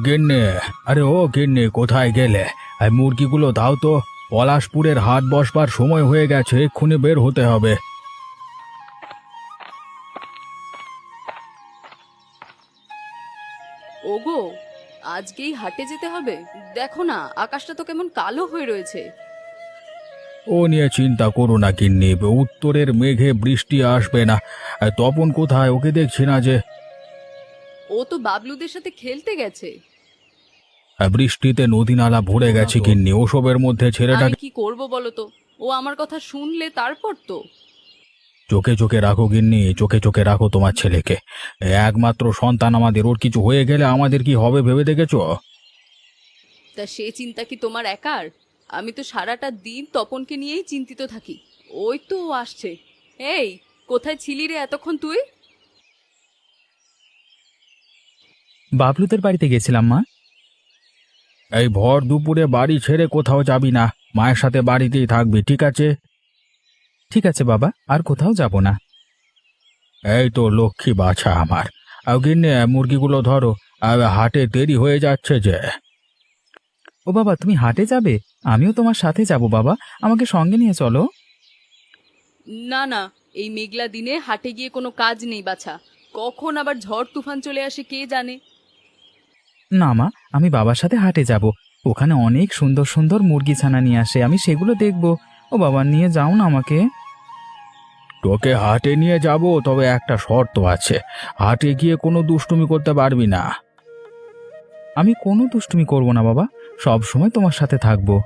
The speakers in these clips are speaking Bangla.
গিন্নি, আরে ও গিন্নি, কোথায় গেলে? এই মুরগিগুলো দাও তো। পলাশপুরের হাট বসবার সময় হয়ে গেছে, এক্ষুনি বের হতে হবে। ওগো, আজকেই হাটে যেতে হবে? দেখো না, আকাশটা তো কেমন কালো হয়ে রয়েছে। ও নিয়ে চিন্তা করো না গিন্নি, উত্তরের মেঘে বৃষ্টি আসবে না। তপন কোথায়? ওকে দেখছি না যে। ও তো বাবলুদের সাথে খেলতে গেছে। বৃষ্টিতে নদী নালা ভরে গেছে গিন্নি, ওসবের মধ্যে আমি ছেলেটাকে কি করব বলো তো? ও আমার কথা শুনলে তারপর তো। চোখে চোখে রাখো গিন্নি, চোখে চোখে রাখো তোমার ছেলেকে। একমাত্র সন্তান আমাদের, ওর কিছু হয়ে গেলে আমাদের কি হবে ভেবে দেখেছো? তা সে চিন্তা কি তোমার একার? আমি তো সারাটা দিন তপনকে নিয়েই চিন্তিত থাকি। ওই তো ও আসছে। এই, কোথায় ছিলি রে এতক্ষণ তুই? বাবলুদের বাড়িতে গেছিলাম মা। এই ভর দুপুরে বাড়ি ছেড়ে কোথাও যাবি না, মায়ের সাথে বাড়িতেই থাকবি, ঠিক আছে? ঠিক আছে বাবা, আর কোথাও যাব না। এই তো লক্ষ্মী বাছা আমার। গিন্নি, মুরগিগুলো ধরো, হাটে দেরি হয়ে যাচ্ছে যে। ও বাবা, তুমি হাটে যাবে? আমিও তোমার সাথে যাব বাবা, আমাকে সঙ্গে নিয়ে চলো। না না, এই মেঘলা দিনে হাটে গিয়ে কোনো কাজ নেই বাছা। কখন আবার ঝড় তুফান চলে আসে কে জানে। না মা, আমি বাবার সাথে হাটে যাব। ওখানে অনেক সুন্দর সুন্দর মুরগি ছানা নিয়ে আসে, আমি সেগুলো দেখব। ও বাবা, নিয়ে যাও না আমাকে। তোকে হাটে নিয়ে যাব, তবে একটা শর্ত আছে। হাটে গিয়ে কোনো দুষ্টুমি করতে পারবি না। আমি কোনো দুষ্টুমি করব না বাবা, সব সময় তোমার সাথে থাকবো।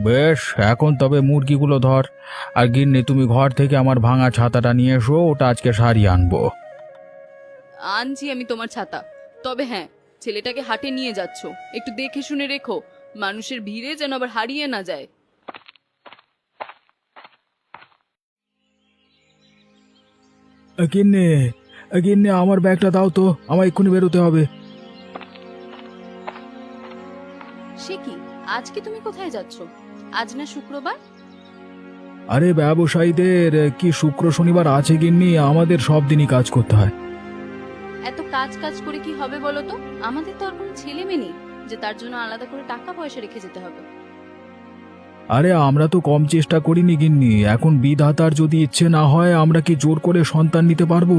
বেশ, এখন তবে মুরগিগুলো ধর। আর গিন্নি, তুমি ঘর থেকে আমার ভাঙা ছাতাটা নিয়ে এসো, ওটা আজকে সারিয়ে আনবো। আনছি আমি তোমার ছাতা। তবে হ্যাঁ, ছেলেটাকে হাটে নিয়ে যাচ্ছ, একটু দেখে শুনে রেখো, মানুষের ভিড়ে যেন আবার হারিয়ে না যায়। গিন্নি, গিন্নি, আমার ব্যাগটা দাও তো, আমার এক্ষুনি বেরোতে হবে। সে কি, আজকে তুমি কোথায় যাচ্ছ? আজ না শুক্রবার? আরে ব্যবসায়ীদের কি শুক্র শনিবার আছে গিন্নি? আমাদের সব দিনই কাজ করতে হয়। এত কাজ কাজ করে কি হবে বলো তো? আমাদের তো আর কোনো ছেলে মেয়ে নেই যে তার জন্য আলাদা করে টাকা পয়সা রেখে যেতে হবে। আরে আমরা তো কম চেষ্টা করিনি গিন্নি, এখন বিধাতার যদি ইচ্ছে না হয় আমরা কি জোর করে সন্তান নিতে পারবো?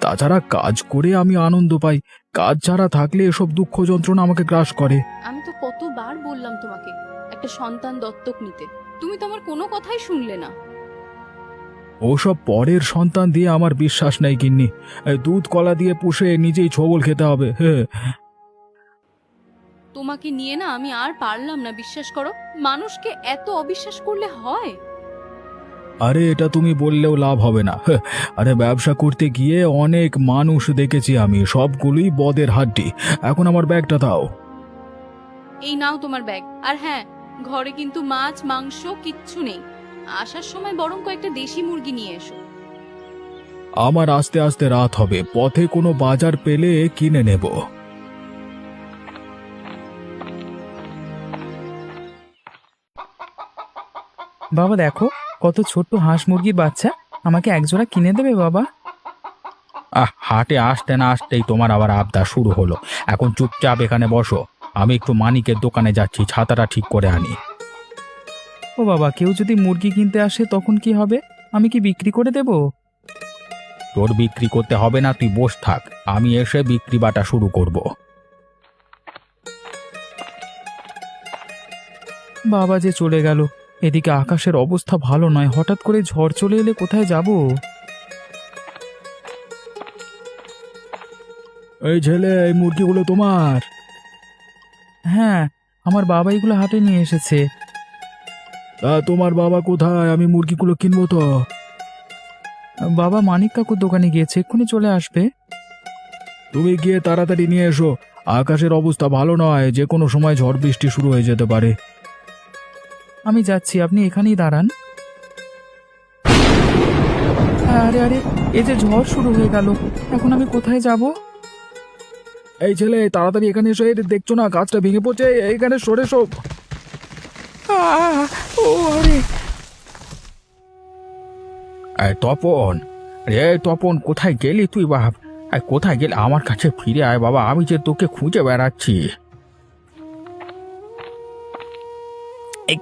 তাছাড়া কাজ করে আমি আনন্দ পাই, কাজ ছাড়া থাকলে এসব দুঃখ যন্ত্রণা আমাকে গ্রাস করে। আমি তো কতবার বললাম তোমাকে একটা সন্তান দত্তক নিতে, তুমি তো আমার কোনো কথাই শুনলে না। ওসব পরের সন্তান দিয়ে আমার বিশ্বাস নেই গিন্নি। দুধ কলা দিয়ে পুষে নিজেই ছোবল খেতে হবে। হ্যাঁ, তোমাকে নিয়ে না আমি আর পারলাম না, বিশ্বাস করো। মানুষকে এত অবিশ্বাস করলে হয়? আরে এটা তুমি বললেও লাভ হবে না। আরে ব্যবসা করতে গিয়ে অনেক মানুষ দেখেছি আমি, সবগুলোই বদের হাড্ডি। এখন আমার ব্যাগটা দাও। এই নাও তোমার ব্যাগ। আর হ্যাঁ, ঘরে কিন্তু মাছ মাংস কিচ্ছু নেই। আসার সময় বরং কয়েকটা দেশি মুরগি নিয়ে এসো। আমার আস্তে আস্তে রাত হবে, পথে কোনো বাজার পেলে কিনে নেব। বাবা দেখো, কত ছোট্ট হাঁস মুরগির বাচ্চা, আমাকে একজোড়া কিনে দেবে বাবা? হাটে আসতে না আসতেই তোমার আবার আবদার শুরু হলো। এখন চুপচাপ এখানে বসো, আমি একটু মানিকের দোকানে যাচ্ছি, ছাতাটা ঠিক করে আনি। ও বাবা, কেউ যদি মুরগি কিনতে আসে তখন কি হবে? আমি কি বিক্রি করে দেব? তোর বিক্রি করতে হবে না, তুই বস থাক, আমি এসে বিক্রি বাটা শুরু করব। বাবা যে চলে গেল, এদিকে আকাশের অবস্থা ভালো নয়, হঠাৎ করে ঝড় চলে এলে কোথায় যাব? এই ছেলে, এই মুরগিগুলো তোমার? হ্যাঁ, আমার বাবা এগুলো হাটে নিয়ে এসেছে। তোমার বাবা কোথায়? আমি মুরগিগুলো কিনবো তো। বাবা মানিক কাকুর দোকানে গিয়েছে, এক্ষুনি চলে আসবে। তুমি গিয়ে তাড়াতাড়ি নিয়ে এসো, আকাশের অবস্থা ভালো নয়, যে কোনো সময় ঝড় বৃষ্টি শুরু হয়ে যেতে পারে। আমি যাচ্ছি, আপনি এখানেই দাঁড়ান। আরে আরে, এই যে ঝড় শুরু হয়ে গেল, এখন আমি কোথায় যাব? এই ছেলে, তাড়াতাড়ি এখানে এসো, এই দেখছো না গাছটা ভেঙে পড়ছে, এইখানে সরে এসো। ও আরে, তপন, রে তপন, কোথায় গেলি তুই বাপ? আর কোথায় গেলে আমার কাছে ফিরে আয় বাবা, আমি যে তোকে খুঁজে বেড়াচ্ছি।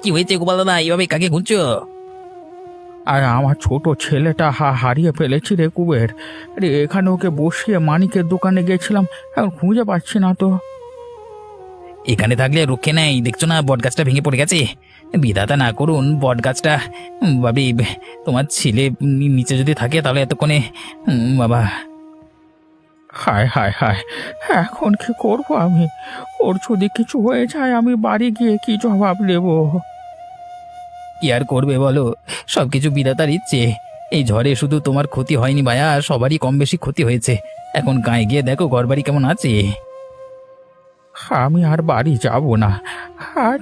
কি হয়েছে গোপাল দাদা, এইভাবে কাকে খুঁজছো? আর আমার ছোট ছেলেটা হারিয়ে ফেলেছি রে কুবের। রে এখানে ওকে বসিয়ে মানিকের দোকানে গেছিলাম, এখন খুঁজে পাচ্ছি না তো। এখানে থাকলে রক্ষে নেই, দেখছো না বট গাছটা ভেঙে পড়ে গেছে। বিধাতা না করুন বট গাছটা, ভাবি তোমার ছেলে নিচে যদি থাকে তাহলে এতক্ষণে বাবা। হায় হায় হায়, এখন কি করবো আমি? ওর যদি কিছু হয়ে যায় আমি বাড়ি গিয়ে কি জবাব দেবো? কি আর করবে বলো, সবকিছু বিধাতার ইচ্ছে। এই ঝড়ে শুধু তোমার ক্ষতি হয়নি ভাইয়া, সবারই কম বেশি ক্ষতি হয়েছে। এখন গায়ে গিয়ে দেখো ঘরবাড়ি কেমন আছে। আমি আর বাড়ি যাব না।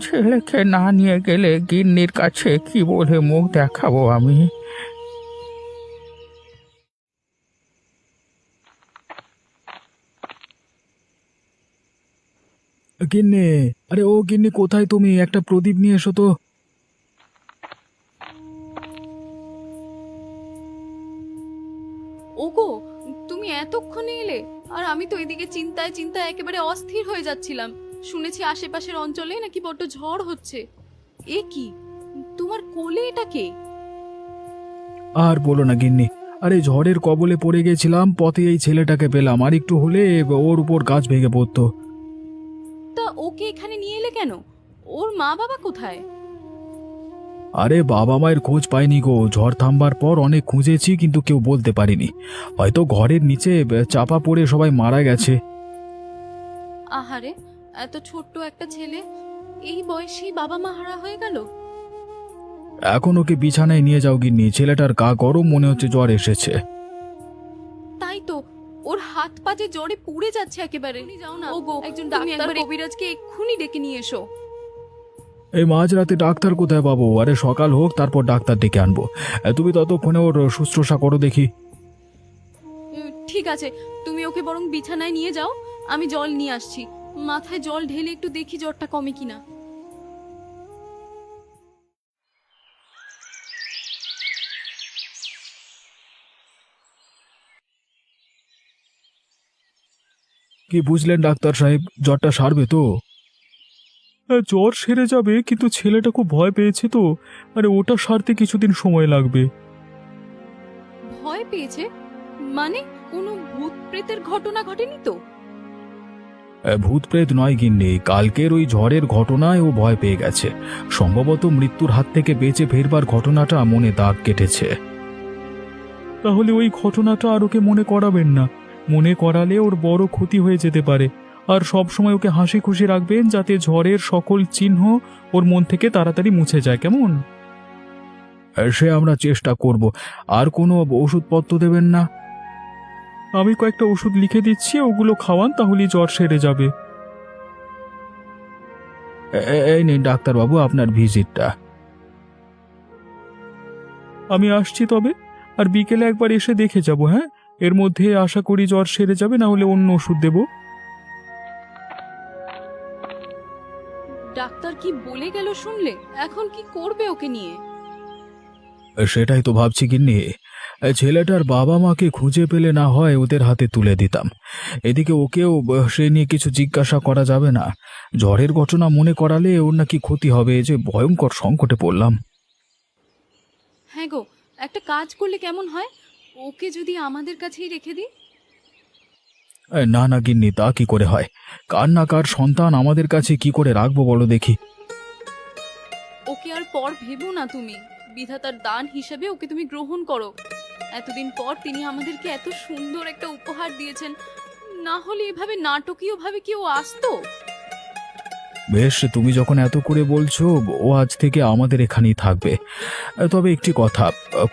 ছেলেকে না নিয়ে গেলে গিন্নির কাছে কি বলে মুখ দেখাবো আমি? গিন্নি, আরে ও গিন্নি, কোথায় তুমি? একটা প্রদীপ নিয়ে এসো তো। ওগো, তুমি এতক্ষণে এলে? আর আমি তো এদিকে চিন্তায় চিন্তায় একেবারে অস্থির হয়ে যাচ্ছিলাম। শুনেছি আশেপাশের অঞ্চলে নাকি বড্ড ঝড় হচ্ছে। এ কি, তোমার কোলে এটা কে? আর বলো না গিন্নি, আরে ঝড়ের কবলে পড়ে গেছিলাম, পথে এই ছেলেটাকে পেলাম, আর একটু হলে ওর উপর গাছ ভেঙে পড়তো। তা ওকে এখানে নিয়ে এলে কেন? ওর মা বাবা কোথায়? আরে বাবা মায়ের খোঁজ পাইনি গো, ঝড় থামবার পর অনেক খুঁজেছি কিন্তু কেউ বলতে পারিনি। হয়তো ঘরের নিচে চাপা পড়ে সবাই মারা গেছে। আহারে, এত ছোট্ট একটা ছেলে এই বয়সেই বাবা মা হারা হয়ে গেল। এখন ওকে বিছানায় নিয়ে যাও গিন্নি, ছেলেটার গা গরম, মনে হচ্ছে জ্বর এসেছে। তাই তো, ওর হাত পা যে জ্বরে পুড়ে যাচ্ছে একেবারে। যাও না ওগো, একজন ডাক্তার কবিরাজকে এক্ষুনি ডেকে নিয়ে এসো। এই মাঝরাতে ডাক্তার কোথায় পাবো? আরে সকাল হোক তারপর ডাক্তার ডেকে আনবো। তুমি ততক্ষণে ওর শুশ্রূষা করো দেখি। ঠিক আছে, তুমি ওকে বরং বিছানায় নিয়ে যাও, আমি জল নিয়ে আসছি। মাথায় জল ঢেলে একটু দেখি জ্বরটা কমে কিনা। কি বুঝলেন ডাক্তার সাহেব, জ্বরটা সারবে তো? জ্বর সেরে যাবে, কিন্তু ছেলেটা খুব ভয় পেয়েছে তো, আরে ওটা সারতে কিছুদিন সময় লাগবে। ভয় পেয়েছে মানে? কোনো ভূত প্রেতের ঘটনা ঘটেনি তো? ভূত প্রেত নয় গিন্নি, কালকের ওই ঝড়ের ঘটনায় ও ভয় পেয়ে গেছে। সম্ভবত মৃত্যুর হাত থেকে বেঁচে ফেরবার ঘটনাটা মনে দাগ কেটেছে। তাহলে ওই ঘটনাটা আর ওকে মনে করাবেন না, মনে করালে ওর বড় ক্ষতি হয়ে যেতে পারে। আর সব সময় ওকে হাসি খুশি রাখবেন, যাতে ঝড়ের সকল চিহ্ন ওর মন থেকে তাড়াতাড়ি মুছে যায়, কেমন? সে আমরা চেষ্টা করব। আর কোনো ওষুধপত্র দেবেন না? আমি কয়েকটা ওষুধ লিখে দিচ্ছি, ওগুলো খাওয়ান, তাহলেই জ্বর সেরে যাবে। এই নিন ডাক্তারবাবু আপনার ভিজিটটা। আমি আসছি তবে, আর বিকেলে একবার এসে দেখে যাব। হ্যাঁ, এর মধ্যে আশা করি জ্বর সেরে যাবে, না হলে অন্য ওষুধ দেব। ডাক্তার কি বলে গেল শুনলে? এখন কি করবে ওকে নিয়ে? সেটাই তো ভাবছি গিন্নি, ছেলেটার বাবা মাকে খুঁজে পেলে না হয় ওদের হাতে তুলে দিতাম। এদিকে ওকেও সে নিয়ে কিছু জিজ্ঞাসা করা যাবে না। ঝড়ের ঘটনা মনে করালে ওর নাকি ক্ষতি হবে, যে ভয়ঙ্কর সংকটে পড়লাম। হ্যাঁ গো, একটা কাজ করলে কেমন হয়? ওকে যদি আমাদের কাছেই রেখে দিই? না না গিন্নি, তা কি করে হয়? কার না কার সন্তান আমাদের কাছে কি করে রাখবো বলো দেখি। ওকে আর পর ভেবো না তুমি, বিধাতার দান হিসেবে ওকে তুমি গ্রহণ করো। এতদিন পর তিনি আমাদেরকে এত সুন্দর একটা উপহার দিয়েছেন, না হলে এভাবে নাটকীয় ভাবে কেউ আসতো? বেশ, তুমি যখন এত করে বলছো, ও আজ থেকে আমাদের এখানেই থাকবে। তবে একটি কথা,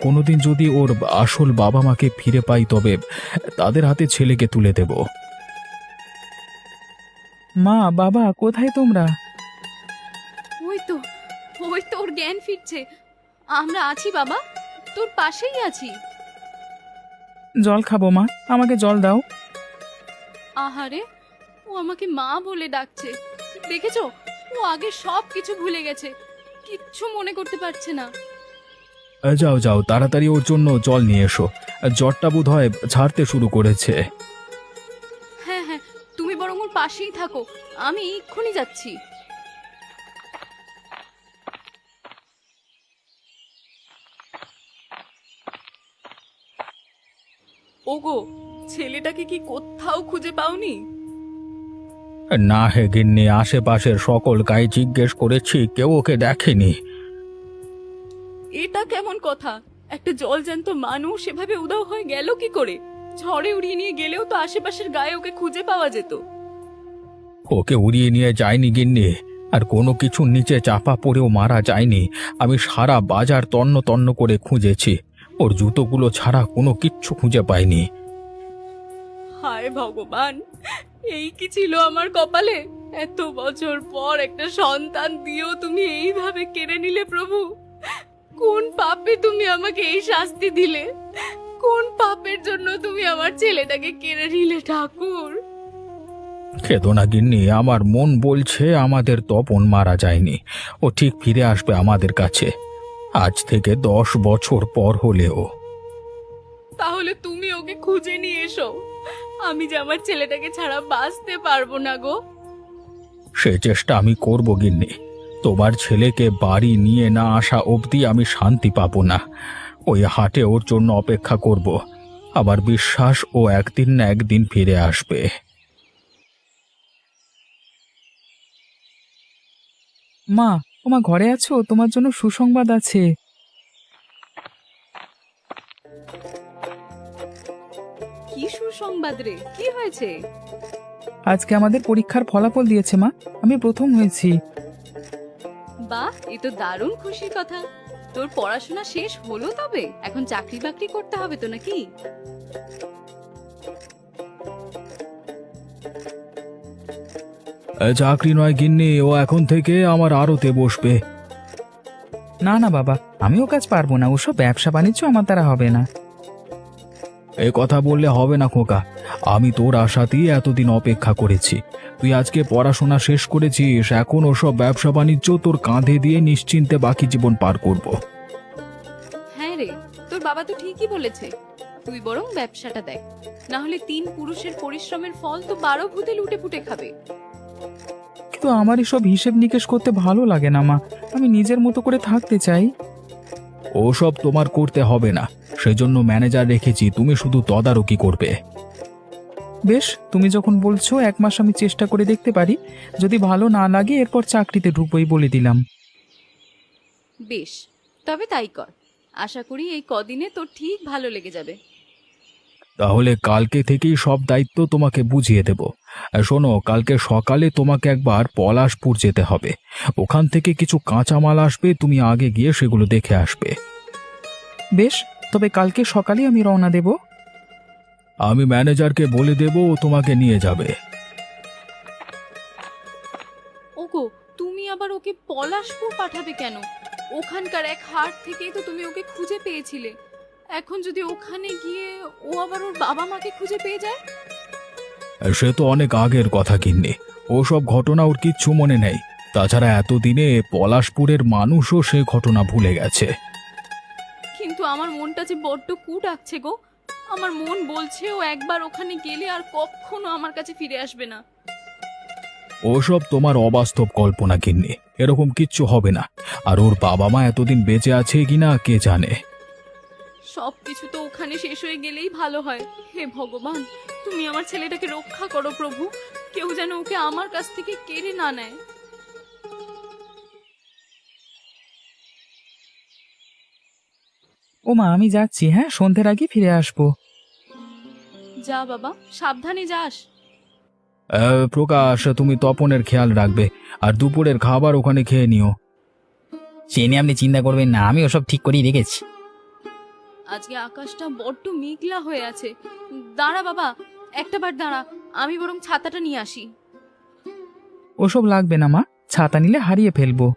কোনোদিন যদি ওর আসল বাবা মাকে ফিরে পাই তবে তাদের হাতে ছেলেকে তুলে দেব। মা বাবা কোথায় তোমরা? ওই তো, ওই তো ওর জ্ঞান ফিরছে। আমরা আছি বাবা, তোর পাশেই আছি। জল খাবো মা, আমাকে জল দাও। আহারে, ও আমাকে মা বলে ডাকছে। দেখেছো, ও আগে সব কিছু ভুলে গেছে, কিচ্ছু মনে করতে পারছে না। যাও যাও, তাড়াতাড়ি ওর জন্য জল নিয়ে এসো, জ্বরটা বোধ হয় ছাড়তে শুরু করেছে। পাশেই থাকো, আমি এক্ষুনি যাচ্ছি। ওগো, ছেলেটাকে কি কোথাও খুঁজে পাওনি? না হে গিন্নি, আশেপাশের সকল গায়ে জিজ্ঞেস করেছি, কেউ ওকে দেখেনি। এটা কেমন কথা? একটা জলজ্যান্ত মানুষ এভাবে উধাও হয়ে গেল কি করে? ঝড়ে উড়িয়ে নিয়ে গেলেও তো আশেপাশের গায়ে ওকে খুঁজে পাওয়া যেত। ওকে উড়িয়ে নিয়ে যায়নি গিন্নি, আর কোনো কিছুর নিচে চাপা পড়েও মারা যায়নি। আমি সারা বাজার তন্ন তন্ন করে খুঁজেছি, ওর জুতোগুলো ছাড়া কোনো কিচ্ছু খুঁজে পাইনি। হায় ভগবান, এই কি ছিল আমার কপালে? এত বছর পর একটা সন্তান দিয়েও তুমি এইভাবে কেড়ে নিলে প্রভু। কোন পাপে তুমি আমাকে এই শাস্তি দিলে? কোন পাপের জন্য তুমি আমার ছেলেটাকে কেড়ে নিলে ঠাকুর? খেদো না গিন্নি, আমার মন বলছে আমাদের তপন মারা যায়নি, ও ঠিক ফিরে আসবে আমাদের কাছে, আজ থেকে 10 বছর পর হলেও। তাহলে তুমি ওকে খুঁজে নিয়ে এসো, আমি যে আমার ছেলেটাকে ছাড়া বাঁচতে পারবো না গো। সে চেষ্টা আমি করব গিন্নি, তোমার ছেলেকে বাড়ি নিয়ে না আসা অবধি আমি শান্তি পাবো না। ওই হাটে ওর জন্য অপেক্ষা করব, আমার বিশ্বাস ও একদিন না একদিন ফিরে আসবে। মা, তোমার ঘরে আছো? তোমার জন্য সুসংবাদ আছে। কি সুসংবাদ রে? কি হয়েছে? আজকে আমাদের পরীক্ষার ফলাফল দিয়েছে মা, আমি প্রথম হয়েছি। বাহ, এ তো দারুণ খুশির কথা। তোর পড়াশোনা শেষ হলো? তবে এখন চাকরি বাকরি করতে হবে তো নাকি? চাকরি নয় গিন্নি, ও এখন থেকে আমার আড়তে বসবে। না না বাবা, আমিও কাজ পারবো না, ওসব ব্যবসা বাণিজ্য আমার দ্বারা হবে না। এ কথা বললে হবে না খোকা, আমি তোর আশাতেই এতদিন অপেক্ষা করেছি। তুই আজকে পড়াশোনা শেষ করেছিস, এখন ওসব ব্যবসা বাণিজ্য তোর কাঁধে দিয়ে নিশ্চিন্তে বাকি জীবন পার করব। হ্যাঁ রে, তোর বাবা তো ঠিকই বলেছে। তুই বরং ব্যবসাটা দেখ, না হলে 3 পুরুষের পরিশ্রমের ফল তো 12 ভূতে লুটে পুটে খাবে। কিন্তু আমার এসব হিসেব নিকেশ করতে ভালো লাগে না মা, আমি নিজের মতো করে থাকতে চাই। ওসব তোমার করতে হবে না, সেজন্য ম্যানেজার রেখেছি, তুমি শুধু তদারকি করবে। বেশ, তুমি যখন বলছো 1 মাস আমি চেষ্টা করে দেখতে পারি, যদি ভালো না লাগে এরপর চাকরিতে ঢুকবোই বলে দিলাম। বেশ, তবে তাই কর। আশা করি এই কদিনে তোর ঠিক ভালো লেগে যাবে। তাহলে কালকে থেকেই সব দায়িত্ব তোমাকে বুঝিয়ে দেব। শোনো, কালকে সকালে তোমাকে একবার পলাশপুর যেতে হবে, ওখান থেকে কিছু কাঁচামাল আসবে, তুমি আগে গিয়ে সেগুলো দেখে আসবে। বেশ, তবে কালকে সকালে আমি রওনা দেব। আমি ম্যানেজারকে বলে দেব, ও তোমাকে নিয়ে যাবে। ওগো, তুমি আবার ওকে পলাশপুর পাঠাবে কেন? ওখানকার এক হাট থেকেই তো তুমি ওকে খুঁজে পেয়েছিলে। এখন যদি ওখানে গিয়ে ও আবার ওর বাবা মাকে খুঁজে পেয়ে যায়? সে তো অনেক আগের কথা গিন্নি, ওসব ঘটনা ওর কিচ্ছু মনে নেই। তাছাড়া এতদিনে পলাশপুরের মানুষও সে ঘটনা ভুলে গেছে। কিন্তু আমার মনটা যে বড্ড কু ডাকছে গো। আমার মন বলছে ও একবার ওখানে গেলে আর কখনো আমার কাছে ফিরে আসবে না। ওসব তোমার অবাস্তব কল্পনা গিন্নি, এরকম কিচ্ছু হবে না। আর ওর বাবা মা এতদিন বেঁচে আছে কিনা কে জানে। সবকিছু তো ওখানে শেষ হয়ে গেলেই ভালো হয়। হে ভগবান, তুমি আমার ছেলেটাকে রক্ষা করো প্রভু। কেউ যেন ওকে আমার কাছ থেকে কেড়ে না নেয়। ও মা, আমি যাচ্ছি, হ্যাঁ, সন্ধ্যের আগে ফিরে আসবো। যা বাবা, সাবধানে যাস। প্রকাশ, তুমি তপনের খেয়াল রাখবে, আর দুপুরের খাবার ওখানে খেয়ে নিও। সে নিয়ে আপনি চিন্তা করবেন না, আমি ওসব ঠিক করেই রেখেছি। আজকে আকাশটা বড্ড মেঘলা হয়ে আছে। দাঁড়া বাবা, একটা বার দাঁড়া, আমি বরং ছাতাটা নিয়ে আসি। ওসব লাগবে না মা, ছাতা নিলে হারিয়ে ফেলবো।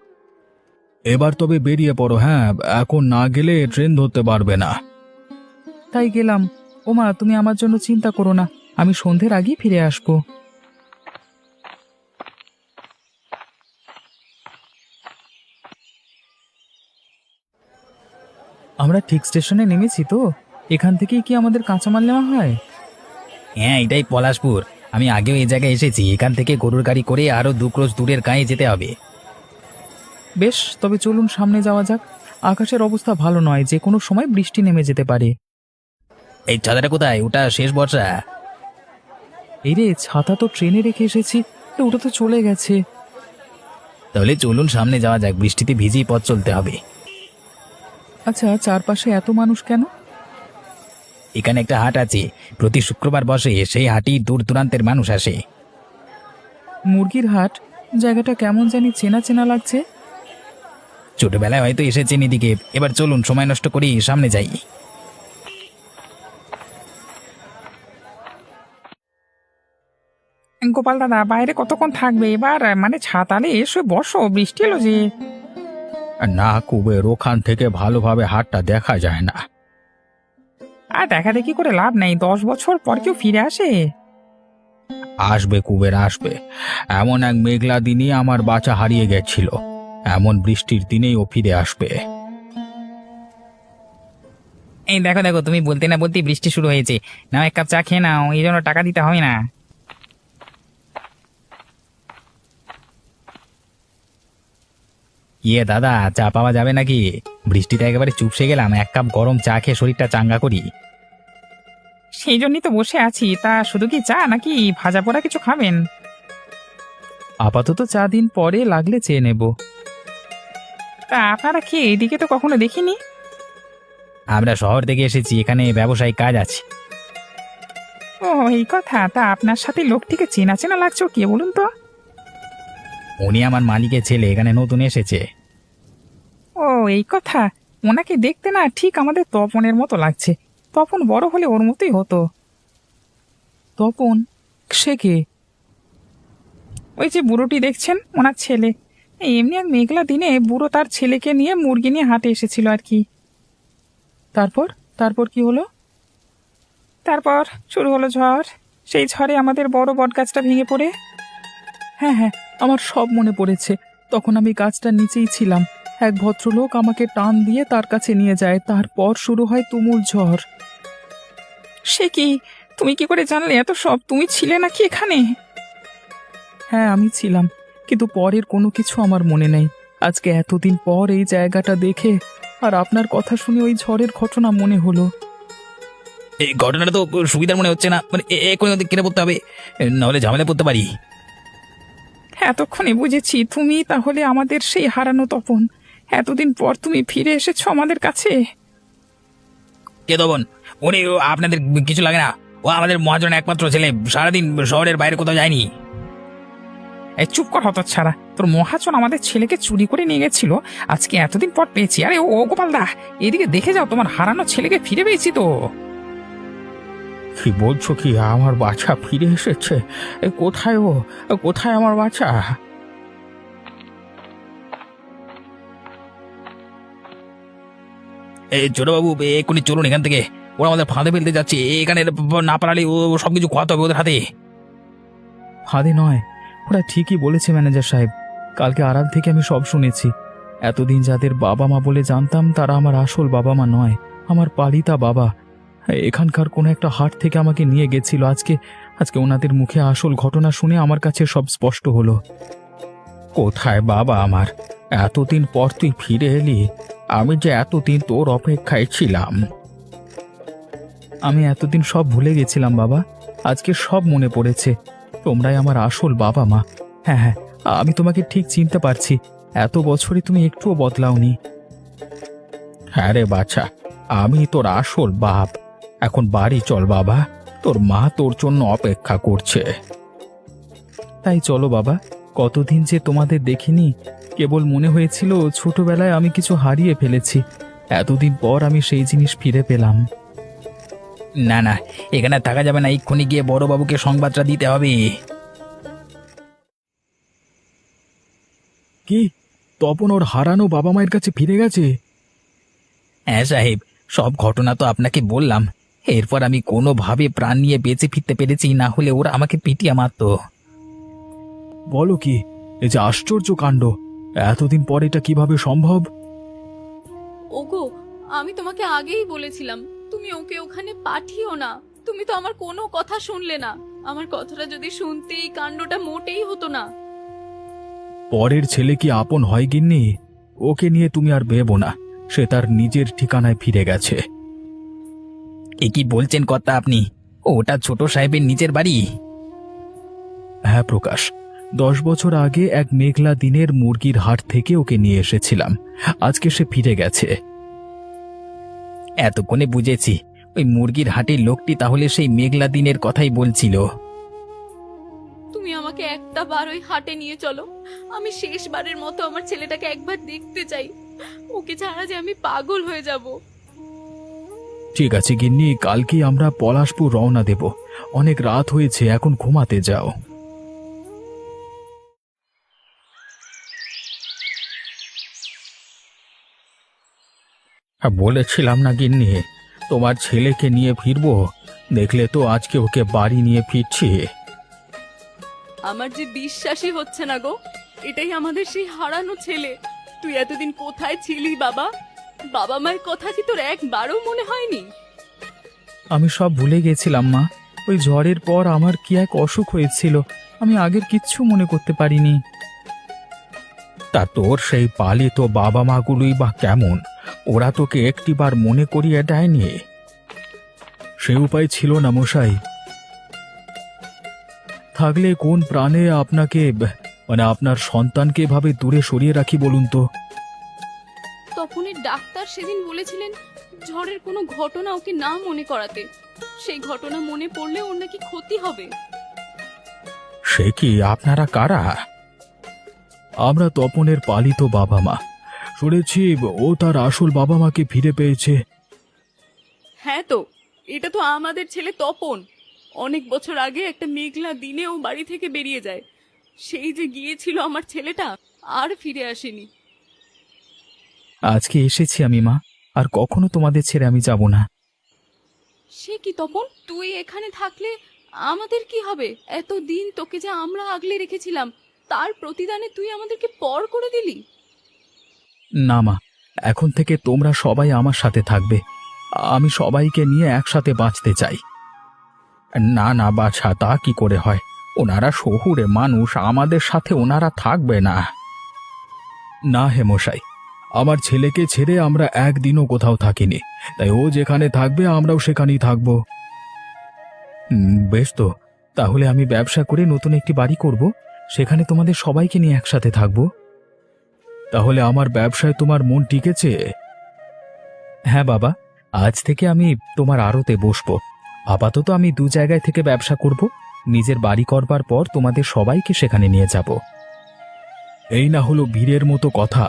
এবার তবে বেরিয়ে পড়ো, হ্যাঁ, এখন না গেলে ট্রেন ধরতে পারবে না। তাই গেলাম। ও মা, তুমি আমার জন্য চিন্তা করো না, আমি সন্ধ্যের আগেই ফিরে আসবো। আমরা ঠিক স্টেশনে নেমেছি তো? এখান থেকেই কি আমাদের কাঁচামাল নেওয়া হয়? হ্যাঁ, এটাই পলাশপুর। আমি আগেও এই জায়গায় এসেছি, এখান থেকে গরুর গাড়ি করে আরো 2 ক্রোশ দূরের গাঁয়ে যেতে হবে। বেশ, তবে চলুন সামনে যাওয়া যাক। আকাশের অবস্থা ভালো নয়, যে কোনো সময় বৃষ্টি নেমে যেতে পারে। এই ছাতাটা কোথায়? ওটা শেষ বর্ষা। এই রে, ছাতা তো ট্রেনে রেখে এসেছি, ওটা তো চলে গেছে। তাহলে চলুন সামনে যাওয়া যাক, বৃষ্টিতে ভিজেই পথ চলতে হবে। আচ্ছা, চারপাশে এত মানুষ কেন? এখানে একটা হাট আছে, প্রতি শুক্রবার বসে, সেই হাটই দূর দূরান্তের মানুষ আসে। মুরগির হাট? জায়গাটা কেমন জানি চেনা চেনা লাগছে। ছোটবেলায় হয়তো এসেছেন এদিকে। এবার চলুন, সময় নষ্ট করি, সামনে যাই। গোপাল দাদা, বাইরে কতক্ষণ থাকবে এবার? মানে ছাতালে এসে বসো, বৃষ্টি এলো যে। না কুবের, ওখান থেকে ভালোভাবে হাটটা দেখা যায় না। আর দেখা দেখি করে লাভ নেই, 10 বছর পর কেউ ফিরে আসে? আসবে কুবের, আসবে। এমন এক মেঘলা দিনই আমার বাচ্চা হারিয়ে গেছিল, এমন বৃষ্টির দিনেই ও ফিরে আসবে। এই দেখো দেখো, তুমি বলতে না বলতেই বৃষ্টি শুরু হয়েছে। নাও, 1 কাপ চা খেয়ে নাও, এই জন্য টাকা দিতে হয় না। ইয়ে দাদা, চা পাওয়া যাবে নাকি? বৃষ্টিতে একেবারে চুপসে গেলাম, 1 কাপ গরম চা খেয়ে শরীরটা চাঙ্গা করি। সেই জন্যই তো বসে আছি। তা শুধু কি চা, নাকি ভাজা পোড়া কিছু খাবেন? আপাতত চা দিন, পরে লাগলে চেয়ে নেব। তা আপনারা কি এইদিকে তো কখনো দেখিনি? আমরা শহর থেকে এসেছি, এখানে ব্যবসায়িক কাজ আছে। ও, এই কথা। তা আপনার সাথে লোকটিকে চেনা চেনা লাগছে, কে বলুন তো? উনি আমার মালিকের ছেলে, এখানে নতুন এসেছে। ও, এই কথা। ওনাকে দেখতে না ঠিক আমাদের তপনের মতো লাগছে। তপন বড় হলে ওর মতোই হতো। তপন? সে কে? ওই যে বুড়োটি দেখছেন, ওনার ছেলে। এমনি এক মেঘলা দিনে বুড়ো তার ছেলেকে নিয়ে মুরগি নিয়ে হাটে এসেছিল আর কি। তারপর তারপর কি হলো? তারপর শুরু হলো ঝড়। সেই ঝড়ে আমাদের বড় বটগাছটা ভেঙে পড়ে। হ্যাঁ হ্যাঁ, আমার সব মনে পড়েছে। তখন আমি গাছটার নিচেই ছিলাম। এক ভদ্রলোক আমাকে টান দিয়ে তার কাছে নিয়ে যায়, তারপর শুরু হয় তুমুল ঝড়। সে কি? তুমি কি করে জানলে এত সব? তুমি ছিলে নাকি এখানে? হ্যাঁ, আমি ছিলাম, কিন্তু পরের কোনো কিছু আমার মনে নেই। আজকে এতদিন পর এই জায়গাটা দেখে আর আপনার কথা শুনে ওই ঝড়ের ঘটনা মনে হলো। এই ঘটনাটা তো সুবিধার মনে হচ্ছে না, মানে এক্ষুনি ওদের কেটে পড়তে হবে, নাহলে ঝামেলা পড়তে পারি। এতক্ষণে বুঝেছি, তুমি তাহলে আমাদের সেই হারানো তপন। এতদিন পর তুমি ফিরে এসেছো আমাদের কাছে। কে তপন? উনি আপনাদের কিছু লাগে না, ও আমাদের মহাজনের একমাত্র ছেলে, সারাদিন শহরের বাইরে কোথাও যায়নি। এই চুপ কর হতচ্ছাড়া, তোর মহাজন আমাদের ছেলেকে চুরি করে নিয়ে গেছিল, আজকে এতদিন পর পেয়েছি। আরে ও গোপাল দা, এদিকে দেখে যাও, তোমার হারানো ছেলেকে ফিরে পেয়েছি তো। কি বলছো কি? আমার বাচ্চা ফিরে এসেছে? কোথায় ও? কোথায় আমার বাচ্চা? এই ছোটবাবু, এক্ষুনি চলুন এখান থেকে, ওরা আমাদের ফাঁদে ফেলতে যাচ্ছে। এখানে না পারালে ও সবকিছু খোয়াতে হবে ওদের হাতে। ফাঁদে নয়, ওরা ঠিকই বলেছে ম্যানেজার সাহেব। কালকে আড়াল থেকে আমি সব শুনেছি। এতদিন যাদের বাবা মা বলে জানতাম, তারা আমার আসল বাবা মা নয়, আমার পালিতা বাবা। এখানকার কোনো একটা হাট থেকে আমাকে নিয়ে গেছিল। আজকে আজকে ওনাদের মুখে আসল ঘটনা শুনে আমার কাছে সব স্পষ্ট হলো। কোথায় বাবা আমার? এতদিন পর তুই ফিরে এলি, আমি যে এতদিন তোর অপেক্ষায় ছিলাম। আমি এতদিন সব ভুলে গেছিলাম বাবা, আজকে সব মনে পড়েছে। তোমরাই আমার আসল বাবা মা। হ্যাঁ হ্যাঁ, আমি তোমাকে ঠিক চিনতে পারছি। এত বছরে তুমি একটুও বদলাওনি। হ্যাঁ রে বাচ্চা, আমি তোর আসল বাপ। এখন বাড়ি চল বাবা, তোর মা তোর জন্য অপেক্ষা করছে। তাই চলো বাবা, কতদিন যে তোমাদের দেখিনি। কেবল মনে হয়েছিল ছোটবেলায় আমি কিছু হারিয়ে ফেলেছি। এতদিন পর আমি সেই জিনিস ফিরে পেলাম। না না, এখানে থাকা যাবে না, এক্ষুনি গিয়ে বড়বাবুকে সংবাদটা দিতে হবে। কি? তপন ওর হারানো বাবা মায়ের কাছে ফিরে গেছে? হ্যাঁ সাহেব, সব ঘটনা তো আপনাকে বললাম। এরপর আমি কোনোভাবে প্রাণ নিয়ে বেঁচে ফিরতে পেরেছি, না হলে ওরা আমাকে পিটিয়ে মারতো। বলো কি? এ যে আশ্চর্য কাণ্ড! এতদিন পর এটা কিভাবে সম্ভব? ওগো, আমি তোমাকে আগেই বলেছিলাম তুমি ওকে ওখানে পাঠিও না। তুমি তো আমার কোনো কথা শুনলে না। আমার কথাটা যদি শুনতে এই কাণ্ডটা মোটেই হতো না। পরের ছেলে কি আপন হয় গিন্নি? ওকে নিয়ে তুমি আর ভেবো না, সে তার নিজের ঠিকানায় ফিরে গেছে। এ কি বলছেন কর্তা আপনি? ওটা ছোট সাহেবের নিজের বাড়ি? হ্যাঁ প্রকাশ, 10 বছর আগে এক মেঘলা দিনের মুরগির হাট থেকে ওকে নিয়ে এসেছিলাম। আজকে সে ফিরে গেছে। এতক্ষণে বুঝেছি, ওই মুরগির হাটের লোকটি তাহলে সেই মেঘলা দিনের কথাই বলছিল। তুমি আমাকে একটা বার ওই হাটে নিয়ে চলো। আমি শেষবারের মতো আমার ছেলেটাকে একবার দেখতে চাই। ওকে ছাড়া যে আমি পাগল হয়ে যাব। ঠিক আছে গিন্নি, কালকেই আমরা পলাশপুর রওনা দেব। অনেক রাত হয়েছে, এখন ঘুমাতে যাও। বলেছিলাম না গিন্নি, তোমার ছেলেকে নিয়ে ফিরবো। দেখলে তো আজকে ওকে বাড়ি নিয়ে ফিরছি। আমার যে বিশ্বাসই হচ্ছে না গো, এটাই আমাদের সেই হারানো ছেলে। তুই এতদিন কোথায় ছিলি বাবা? বাবা মায়ের কথা কি তোর একবারও মনে হয়নি? আমি সব ভুলে গেছিলাম মা। ওই ঝড়ের পর আমার কি এক অসুখ হয়েছিল, আমি আগের কিচ্ছু মনে করতে পারিনি। তা তোর সেই পালিত বাবা মাগুলোই বা কেমন? ওরা তোকে একটিবার মনে করিয়ে দেয়নি? সে উপায় ছিল না মশাই। থাকলে কোন প্রাণে আপনাকে মানে আপনার সন্তানকে এভাবে দূরে সরিয়ে রাখি বলুন তো? তপনের ডাক্তার সেদিন বলেছিলেন ঝড়ের কোনো ঘটনা ওকে না মনে করাতে। সেই ঘটনা মনে পড়লে ওর নাকি ক্ষতি হবে। সে কি, আপনারা কারা? আমরা তপনের পালিত বাবা মা। শুনেছি ও তার আসল বাবা মাকে ফিরে পেয়েছে। হ্যাঁ তো, এটা তো আমাদের ছেলে তপন। অনেক বছর আগে একটা মেঘলা দিনে ও বাড়ি থেকে বেরিয়ে যায়। সেই যে গিয়েছিল আমার ছেলেটা, আর ফিরে আসেনি। আজকে এসেছি আমি মা, আর কখনো তোমাদের ছেড়ে আমি যাব না। সে কি তপন, তুই এখানে থাকলে আমাদের কি হবে? এতদিন তোকে যে আমরা আগলে রেখেছিলাম, তার প্রতিদানে তুই আমাদেরকে পর করে দিলি। না মা, এখন থেকে তোমরা সবাই আমার সাথে থাকবে। আমি সবাইকে নিয়ে একসাথে বাঁচতে চাই। না না বাছা, তা কি করে হয়? ওনারা শহুরে মানুষ, আমাদের সাথে ওনারা থাকবে না। না হে মশাই, আমার ছেলেকে ছেড়ে আমরা একদিনও কোথাও থাকিনি, তাই ও যেখানে থাকবে আমরাও সেখানেই থাকবো। বেশ তো, তাহলে আমি ব্যবসা করে নতুন একটি বাড়ি করব, সেখানে তোমাদের সবাইকে নিয়ে একসাথে থাকবো। তাহলে আমার ব্যবসায় তোমার মন টিকেছে? হ্যাঁ বাবা, আজ থেকে আমি তোমার আড়তে বসবো। আপাতত আমি 2 জায়গায় থেকে ব্যবসা করব। নিজের বাড়ি করবার পর তোমাদের সবাইকে সেখানে নিয়ে যাব। এই না হলো বীরের মতো কথা।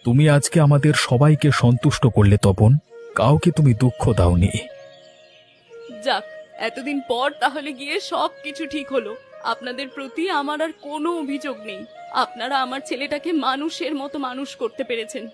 তুমি আজকে আমাদের সবাইকে সন্তুষ্ট করলে তপন, কাউকে তুমি দুঃখ দাওনি। যাক, এতদিন পর তাহলে গিয়ে সব কিছু ঠিক হলো। আপনাদের প্রতি আমার আর কোনো অভিযোগ নেই। আপনারা আমার ছেলেটাকে মানুষের মতো মানুষ করতে পেরেছেন।